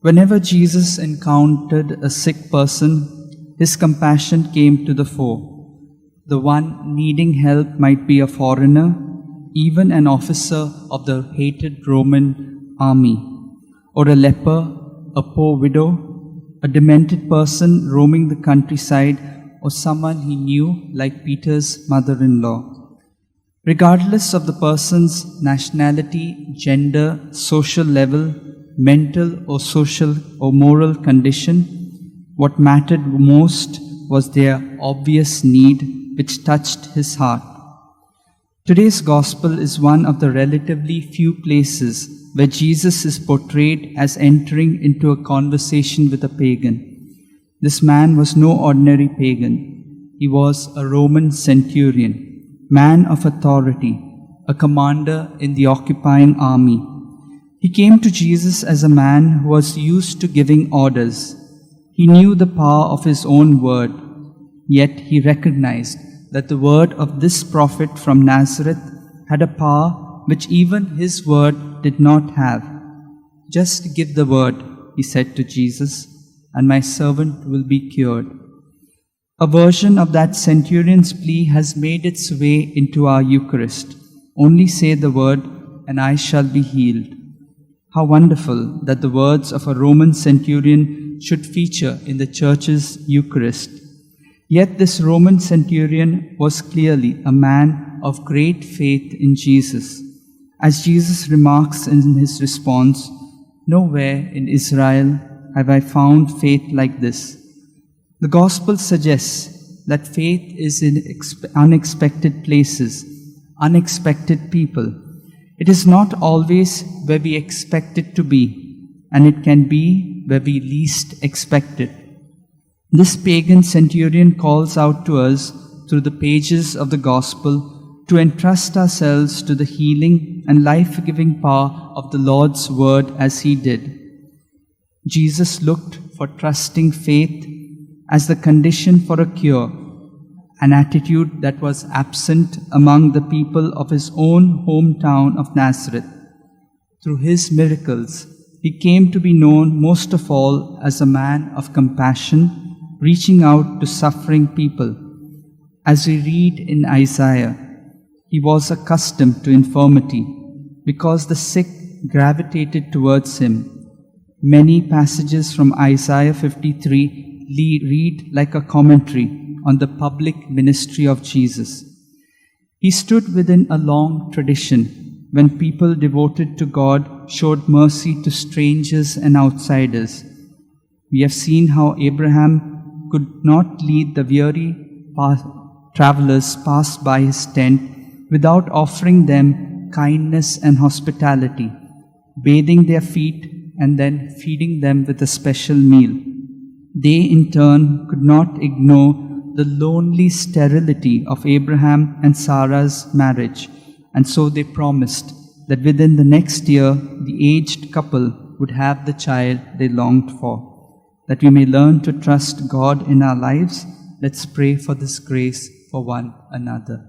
Whenever Jesus encountered a sick person, his compassion came to the fore. The one needing help might be a foreigner, even an officer of the hated Roman army, or a leper, a poor widow, a demented person roaming the countryside, or someone he knew like Peter's mother-in-law. Regardless of the person's nationality, gender, social level, mental or social or moral condition, what mattered most was their obvious need which touched his heart. Today's gospel is one of the relatively few places where Jesus is portrayed as entering into a conversation with a pagan. This man was no ordinary pagan. He was a Roman centurion, man of authority, a commander in the occupying army. He came to Jesus as a man who was used to giving orders. He knew the power of his own word, yet he recognized that the word of this prophet from Nazareth had a power which even his word did not have. "Just give the word," he said to Jesus, "and my servant will be cured." A version of that centurion's plea has made its way into our Eucharist. Only say the word, and I shall be healed. How wonderful that the words of a Roman centurion should feature in the Church's Eucharist. Yet this Roman centurion was clearly a man of great faith in Jesus. As Jesus remarks in his response, "Nowhere in Israel have I found faith like this." The Gospel suggests that faith is in unexpected places, unexpected people. It is not always where we expect it to be, and it can be where we least expect it. This pagan centurion calls out to us through the pages of the Gospel to entrust ourselves to the healing and life-giving power of the Lord's Word as he did. Jesus looked for trusting faith as the condition for a cure, an attitude that was absent among the people of his own hometown of Nazareth. Through his miracles, he came to be known most of all as a man of compassion, reaching out to suffering people. As we read in Isaiah, he was accustomed to infirmity because the sick gravitated towards him. Many passages from Isaiah 53 read like a commentary on the public ministry of Jesus. He stood within a long tradition when people devoted to God showed mercy to strangers and outsiders. We have seen how Abraham could not lead the weary travelers past by his tent without offering them kindness and hospitality, bathing their feet and then feeding them with a special meal. They in turn could not ignore the lonely sterility of Abraham and Sarah's marriage, and so they promised that within the next year the aged couple would have the child they longed for. That we may learn to trust God in our lives, let's pray for this grace for one another.